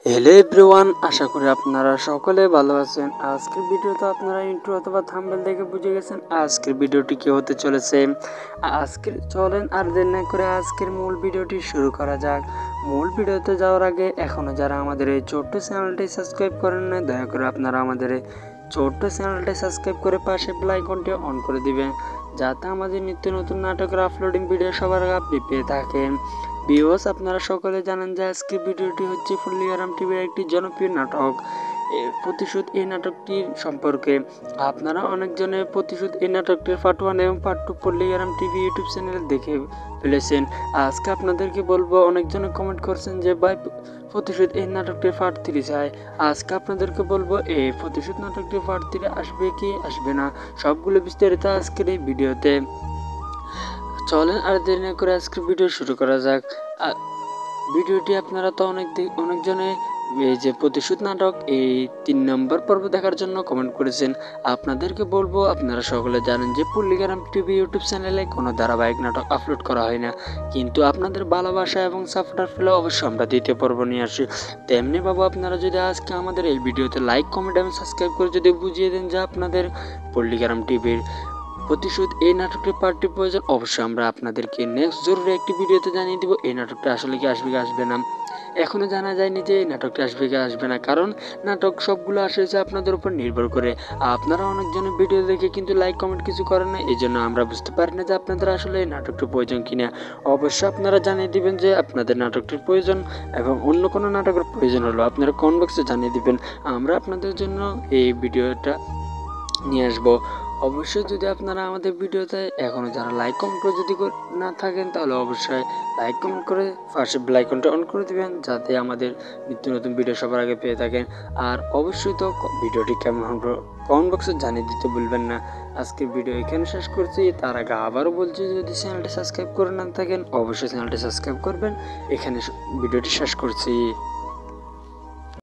Hello everyone, আশা করি আপনারা সকলে ভালো আছেন। আজকের ভিডিওতে আপনারা ইন্ট্রো অথবা থাম্বনেল দেখে বুঝে গেছেন আজকের ভিডিওটি কি হতে চলেছে। আজকের চলেন আর দেরি না করে আজকের মূল ভিডিওটি শুরু করা যাক। মূল ভিডিওতে যাওয়ার আগে এখনও যারা আমাদের এই ছোট্ট চ্যানেলটি সাবস্ক্রাইব করেন না, দয়া করে আপনারা আমাদের এই ছোট্ট চ্যানেলটি সাবস্ক্রাইব করে পাশে বেল আইকনটি অন করে দিবেন, যাতে আমাদের নিত্য নতুন নাটকের আপলোডিং ভিডিও সবার আগে আপনি পেয়ে থাকেন। ভিউয়ার্স, আপনারা সকলে জানেন যে আজকের ভিডিওটি হচ্ছে ফুল্লিয়ারাম টিভির একটি জনপ্রিয় নাটক প্রতিশোধ। এই নাটকটির সম্পর্কে আপনারা অনেকজনে প্রতিশোধ এই নাটকটির পার্ট 1 এবং পার্ট 2 ফুল্লিয়ারাম টিভি ইউটিউব চ্যানেলে দেখে ফেলেছেন। আজকে আপনাদেরকে বলবো, অনেকজনে কমেন্ট করছেন যে ভাই প্রতিশোধ এই নাটকটির পার্ট 3 চাই। আজকে আপনাদেরকে বলবো এই প্রতিশোধ নাটকটির পার্ট 3 আসবে কি আসবে না, সবগুলো বিস্তারিত আজকের এই ভিডিওতে। চলেন আর দেরি না করে আজকের ভিডিও শুরু করা যাক। ভিডিওটি আপনারা তো অনেকজনে এই যে প্রতিশোধ নাটক এই 3 নম্বর পর্ব দেখার জন্য কমেন্ট করেছেন। আপনাদেরকে বলবো, আপনারা সকলে জানেন যে ফুল্লিয়ারাম টিভি ইউটিউব চ্যানেলে কোনো ধারাবাহিক নাটক আপলোড করা হয় না, কিন্তু আপনাদের ভালোবাসা এবং সাপোর্টার পেলে অবশ্যই আমরা দ্বিতীয় পর্ব নিয়ে আসি। তেমনি বাবু, আপনারা যদি আজকে আমাদের এই ভিডিওতে লাইক, কমেন্ট এবং সাবস্ক্রাইব করে যদি বুঝিয়ে দেন যে আপনাদের ফুল্লিয়ারাম টিভির প্রতিশোধ এই নাটকটির পার্টটি প্রয়োজন, অবশ্যই আমরা আপনাদেরকে নেক্সট জরুরি একটি ভিডিওতে জানিয়ে দিব এই নাটকটা আসলে কি আসবে কি আসবে না। এখনও জানা যায়নি যে এই নাটকটা আসবে কি আসবে না, কারণ নাটক সবগুলো আসছে আপনাদের উপর নির্ভর করে। আপনারা অনেকজনের ভিডিও দেখে কিন্তু লাইক কমেন্ট কিছু করেন না, এই জন্য আমরা বুঝতে পারি না যে আপনাদের আসলে এই নাটকটির প্রয়োজন কিনা। অবশ্যই আপনারা জানিয়ে দিবেন যে আপনাদের নাটকটির প্রয়োজন এবং অন্য কোনো নাটকের প্রয়োজন হলো আপনারা কমেন্ট বক্সে জানিয়ে দিবেন, আমরা আপনাদের জন্য এই ভিডিওটা নিয়ে আসবো। অবশ্যই যদি আপনারা আমাদের ভিডিওতে এখনও যারা লাইক কমেন্ট করে যদি না থাকেন, তাহলে অবশ্যই লাইক কমেন্ট করে পাশে বেল আইকনটা অন করে দিবেন, যাতে আমাদের নিত্য নতুন ভিডিও সবার আগে পেয়ে থাকেন। আর অবশ্যই তো ভিডিওটি কেমন হলো কমেন্ট বক্সে জানিয়ে দিতে ভুলবেন না। আজকের ভিডিও এখানে শেষ করছি, তার আগে আবারও বলছি, যদি চ্যানেলটি সাবস্ক্রাইব করে না থাকেন অবশ্যই চ্যানেলটি সাবস্ক্রাইব করবেন। এখানে ভিডিওটি শেষ করছি।